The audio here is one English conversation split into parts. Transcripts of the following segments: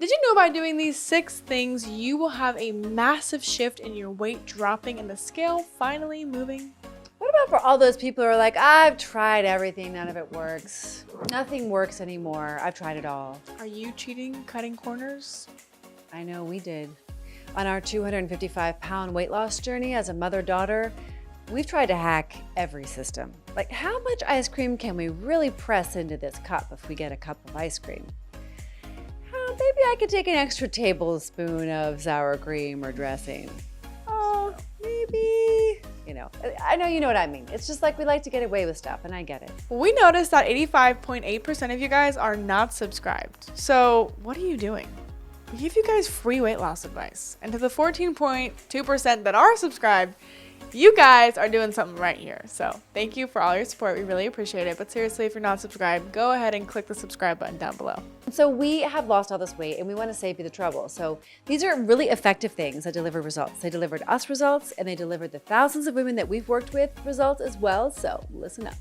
Did you know by doing these 6 things, you will have a massive shift in your weight dropping and the scale finally moving? What about for all those people who are like, I've tried everything, none of it works. Nothing works anymore. I've tried it all. Are you cheating, cutting corners? I know we did. On our 255-pound weight loss journey as a mother-daughter, we've tried to hack every system. Like, how much ice cream can we really press into this cup if we get a cup of ice cream? Maybe I could take an extra tablespoon of sour cream or dressing. Oh, maybe. I know you know what I mean. It's just like we like to get away with stuff, and I get it. We noticed that 85.8% of you guys are not subscribed. So what are you doing? We give you guys free weight loss advice. And to the 14.2% that are subscribed, you guys are doing something right here. So thank you for all your support. We really appreciate it. But seriously, if you're not subscribed, go ahead and click the subscribe button down below. So we have lost all this weight and we want to save you the trouble. So these are really effective things that deliver results. They delivered us results and they delivered the thousands of women that we've worked with results as well. So listen up.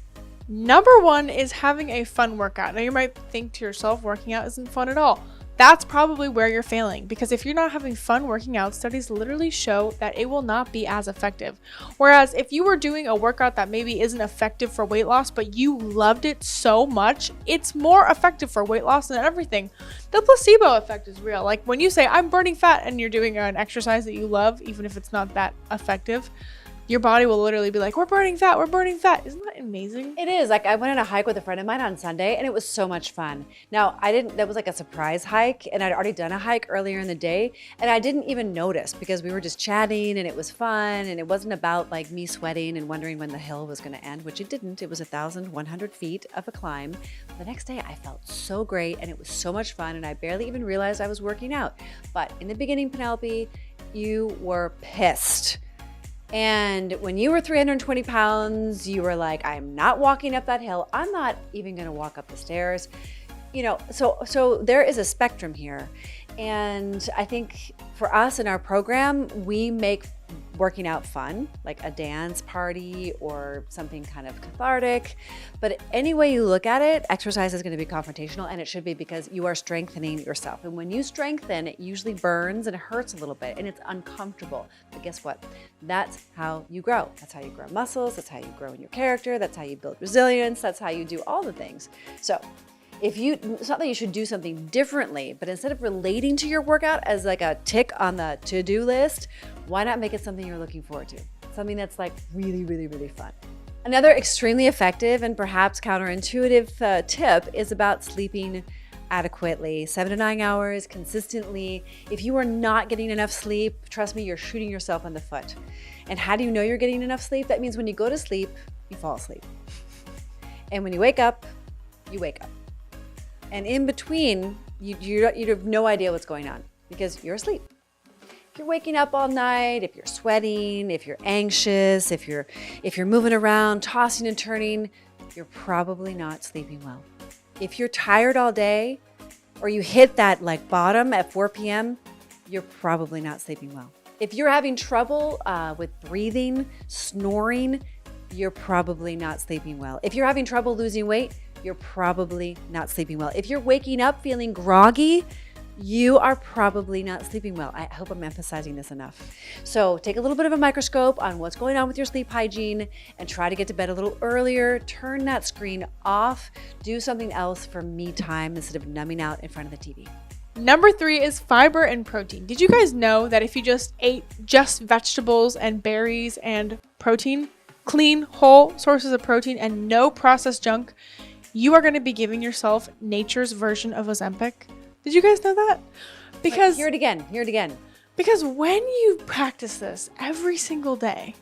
Number 1 is having a fun workout. Now you might think to yourself, working out isn't fun at all. That's probably where you're failing, because if you're not having fun working out, studies literally show that it will not be as effective. Whereas if you were doing a workout that maybe isn't effective for weight loss, but you loved it so much, it's more effective for weight loss than everything. The placebo effect is real. Like when you say, I'm burning fat, and you're doing an exercise that you love, even if it's not that effective, your body will literally be like, we're burning fat, we're burning fat. Isn't that amazing? It is. Like I went on a hike with a friend of mine on Sunday and it was so much fun. Now that was like a surprise hike and I'd already done a hike earlier in the day and I didn't even notice because we were just chatting and it was fun and it wasn't about like me sweating and wondering when the hill was going to end, which it didn't. It was 1,100 feet of a climb. The next day I felt so great and it was so much fun and I barely even realized I was working out. But in the beginning, Penelope, you were pissed. And when you were 320 pounds, you were like, I'm not walking up that hill. I'm not even gonna walk up the stairs. So there is a spectrum here. And I think for us in our program, we make working out fun, like a dance party or something kind of cathartic. But any way you look at it, exercise is going to be confrontational, and it should be because you are strengthening yourself. And when you strengthen, it usually burns and it hurts a little bit and it's uncomfortable. But guess what? That's how you grow. That's how you grow muscles. That's how you grow in your character. That's how you build resilience. That's how you do all the things. So it's not that you should do something differently, but instead of relating to your workout as like a tick on the to-do list, why not make it something you're looking forward to? Something that's like really, really, really fun. Another extremely effective and perhaps counterintuitive tip is about sleeping adequately, 7 to 9 hours consistently. If you are not getting enough sleep, trust me, you're shooting yourself in the foot. And how do you know you're getting enough sleep? That means when you go to sleep, you fall asleep. And when you wake up, you wake up. And in between, you have no idea what's going on because you're asleep. If you're waking up all night, if you're sweating, if you're anxious, if you're moving around, tossing and turning, you're probably not sleeping well. If you're tired all day or you hit that like bottom at 4 p.m., you're probably not sleeping well. If you're having trouble with breathing, snoring, you're probably not sleeping well. If you're having trouble losing weight, you're probably not sleeping well. If you're waking up feeling groggy, you are probably not sleeping well. I hope I'm emphasizing this enough. So take a little bit of a microscope on what's going on with your sleep hygiene and try to get to bed a little earlier. Turn that screen off. Do something else for me time instead of numbing out in front of the TV. Number 3 is fiber and protein. Did you guys know that if you just ate just vegetables and berries and protein, clean, whole sources of protein and no processed junk, you are going to be giving yourself nature's version of Ozempic? Did you guys know that? Because hear it again. Because when you practice this every single day,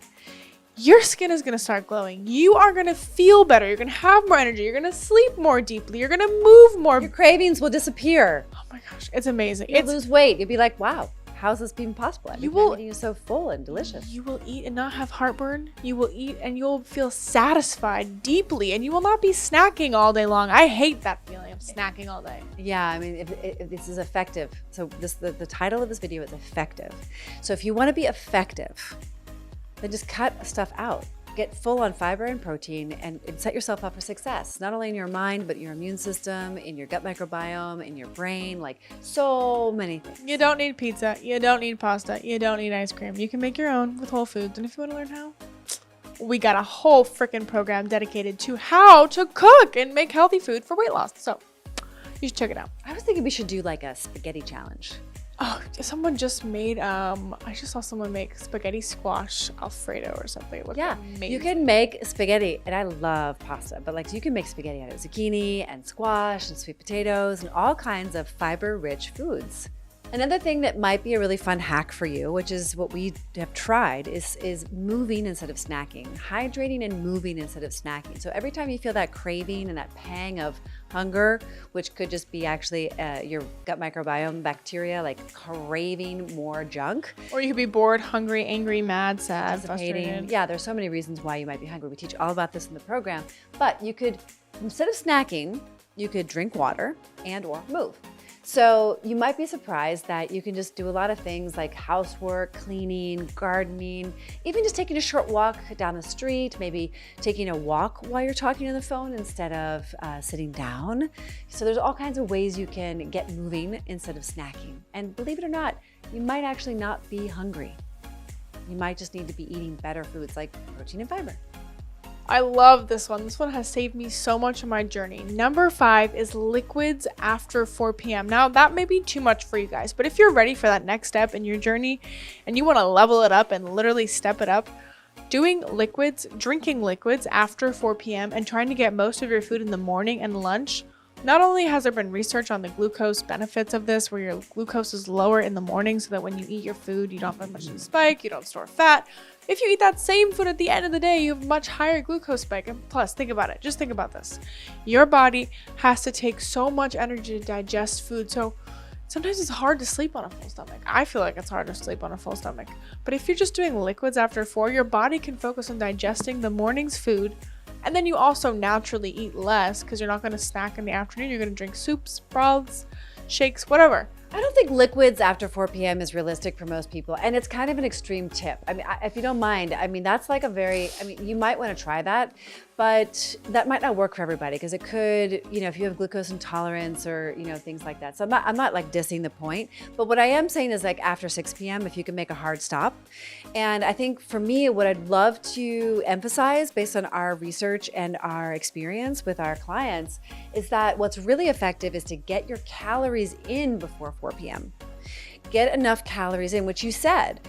your skin is going to start glowing. You are going to feel better. You're going to have more energy. You're going to sleep more deeply. You're going to move more. Your cravings will disappear. Oh my gosh, it's amazing. You'll lose weight. You'll be like, wow, how's this being possible? You will eat so full and delicious. You will eat and not have heartburn. You will eat and you'll feel satisfied deeply, and you will not be snacking all day long. I hate that feeling of snacking all day. Yeah, I mean, if this is effective. So the title of this video is effective. So if you want to be effective, then just cut stuff out. get full on fiber and protein and set yourself up for success, not only in your mind, but your immune system, in your gut microbiome, in your brain, like so many things. You don't need pizza. You don't need pasta. You don't need ice cream. You can make your own with Whole Foods. And if you want to learn how, we got a whole freaking program dedicated to how to cook and make healthy food for weight loss. So you should check it out. I was thinking we should do like a spaghetti challenge. Oh, someone just made, I just saw someone make spaghetti squash Alfredo or something. It looked amazing. You can make spaghetti, and I love pasta, but like you can make spaghetti out of zucchini and squash and sweet potatoes and all kinds of fiber-rich foods. Another thing that might be a really fun hack for you, which is what we have tried, is moving instead of snacking, hydrating and moving instead of snacking. So every time you feel that craving and that pang of hunger, which could just be actually your gut microbiome bacteria, like craving more junk. Or you could be bored, hungry, angry, mad, sad, frustrated. Yeah, there's so many reasons why you might be hungry. We teach all about this in the program. But you could, instead of snacking, you could drink water and or move. So you might be surprised that you can just do a lot of things like housework, cleaning, gardening, even just taking a short walk down the street, maybe taking a walk while you're talking on the phone instead of sitting down. So there's all kinds of ways you can get moving instead of snacking. And believe it or not, you might actually not be hungry. You might just need to be eating better foods like protein and fiber. I love this one. This one has saved me so much in my journey. Number 5 is liquids after 4 p.m. Now, that may be too much for you guys, but if you're ready for that next step in your journey and you want to level it up and literally step it up, doing liquids, drinking liquids after 4 p.m. and trying to get most of your food in the morning and lunch, not only has there been research on the glucose benefits of this, where your glucose is lower in the morning so that when you eat your food, you don't have much of a spike, you don't store fat. If you eat that same food at the end of the day, you have a much higher glucose spike. And plus, think about it. Just think about this. Your body has to take so much energy to digest food. So sometimes it's hard to sleep on a full stomach. I feel like it's hard to sleep on a full stomach. But if you're just doing liquids after 4, your body can focus on digesting the morning's food. And then you also naturally eat less because you're not going to snack in the afternoon. You're going to drink soups, broths, shakes, whatever. I don't think liquids after 4 p.m. is realistic for most people. And it's kind of an extreme tip. I mean, if you don't mind, I mean, that's like you might want to try that, but that might not work for everybody because it could, if you have glucose intolerance or, things like that. So I'm not like dissing the point, but what I am saying is like after 6 p.m., if you can make a hard stop. And I think for me, what I'd love to emphasize based on our research and our experience with our clients is that what's really effective is to get your calories in before 4 p.m. Get enough calories in, which you said,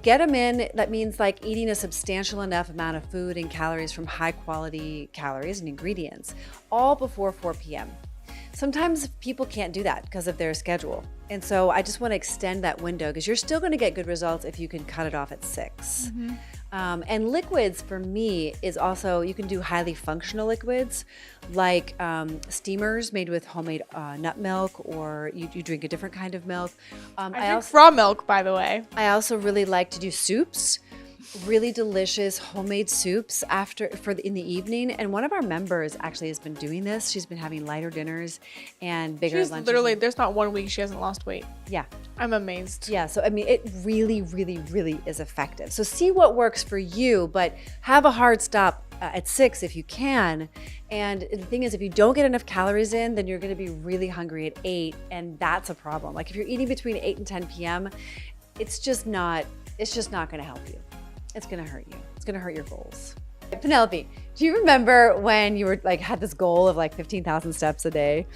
get them in. That means like eating a substantial enough amount of food and calories from high quality calories and ingredients, all before 4 p.m. Sometimes people can't do that because of their schedule. And so I just want to extend that window because you're still going to get good results if you can cut it off at 6. Mm-hmm. And liquids for me is also, you can do highly functional liquids like steamers made with homemade nut milk, or you drink a different kind of milk. I drink raw milk, by the way. I also really like to do soups. Really delicious homemade soups in the evening. And one of our members actually has been doing this. She's been having lighter dinners and bigger lunches. Literally, there's not one week she hasn't lost weight. Yeah. I'm amazed. Yeah. So, I mean, it really, really, really is effective. So see what works for you, but have a hard stop at 6 if you can. And the thing is, if you don't get enough calories in, then you're going to be really hungry at 8. And that's a problem. Like if you're eating between 8 and 10 p.m., it's just not going to help you. It's going to hurt you. It's going to hurt your goals. Penelope, do you remember when you were had this goal of 15,000 steps a day?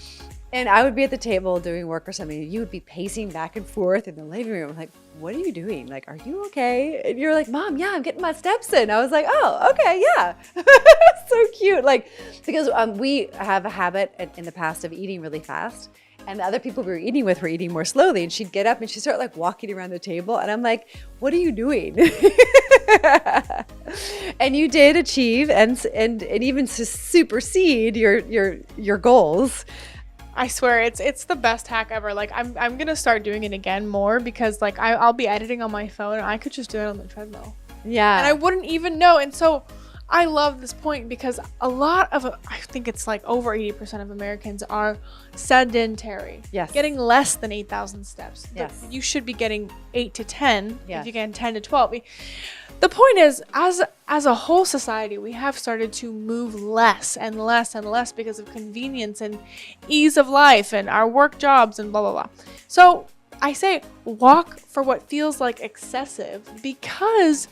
And I would be at the table doing work or something. And you would be pacing back and forth in the living room. Like, what are you doing? Like, are you okay? And you're like, Mom, yeah, I'm getting my steps in. I was like, oh, okay, yeah. So cute. Because we have a habit in the past of eating really fast. And the other people we were eating with were eating more slowly. And she'd get up and she'd start walking around the table. And I'm like, what are you doing? And you did achieve and even supersede your goals. I swear it's the best hack ever. I'm gonna start doing it again more because I'll be editing on my phone and I could just do it on the treadmill. Yeah. And I wouldn't even know. And so I love this point because I think it's over 80% of Americans are sedentary. Yes. Getting less than 8,000 steps. Yes. You should be getting 8 to 10. Yes. If you get 10 to 12. The point is, as a whole society, we have started to move less and less and less because of convenience and ease of life and our work jobs and blah blah blah. So I say walk for what feels like excessive, because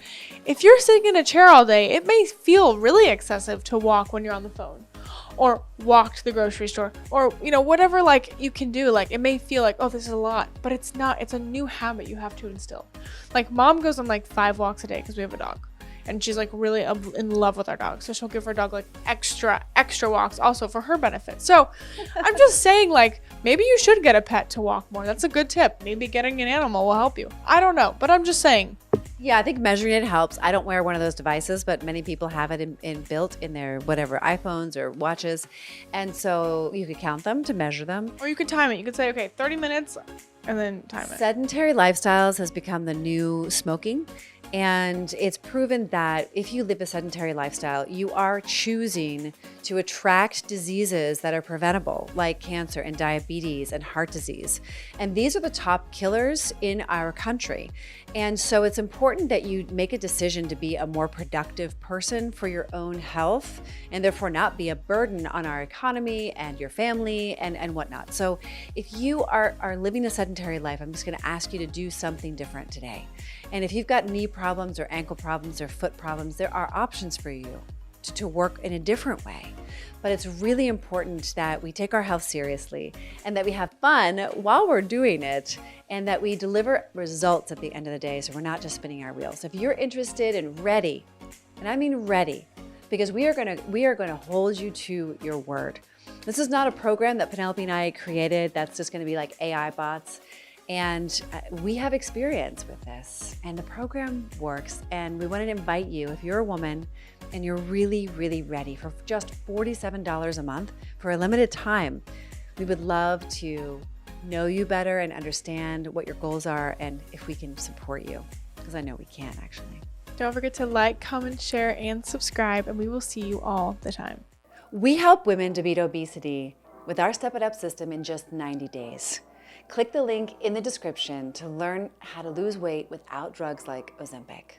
if you're sitting in a chair all day, it may feel really excessive to walk when you're on the phone, or walk to the grocery store, or whatever like you can do. Like, it may feel like, oh, this is a lot, but it's not. It's a new habit you have to instill. Like, mom goes on like 5 walks a day because we have a dog, and she's like really in love with our dog, so she'll give her dog like extra walks also for her benefit. So I'm just saying, like, maybe you should get a pet to walk more. That's a good tip. Maybe getting an animal will help you. I don't know, but I'm just saying. Yeah, I think measuring it helps. I don't wear one of those devices, but many people have it built in their whatever iPhones or watches. And so you could count them to measure them. Or you could time it. You could say, okay, 30 minutes and then time it. Sedentary lifestyles has become the new smoking. And it's proven that if you live a sedentary lifestyle, you are choosing to attract diseases that are preventable, like cancer and diabetes and heart disease. And these are the top killers in our country. And so it's important that you make a decision to be a more productive person for your own health, and therefore not be a burden on our economy and your family and whatnot. So if you are living a sedentary life, I'm just going to ask you to do something different today. And if you've got knee problems or ankle problems or foot problems, there are options for you to work in a different way. But it's really important that we take our health seriously, and that we have fun while we're doing it, and that we deliver results at the end of the day, so we're not just spinning our wheels. If you're interested and ready, and I mean ready, because we are gonna hold you to your word. This is not a program that Penelope and I created that's just gonna be like AI bots. And we have experience with this, and the program works. And we want to invite you, if you're a woman and you're really, really ready, for just $47 a month for a limited time, we would love to know you better and understand what your goals are, and if we can support you, because I know we can actually. Don't forget to like, comment, share, and subscribe, and we will see you all the time. We help women to beat obesity with our Step It Up system in just 90 days. Click the link in the description to learn how to lose weight without drugs like Ozempic.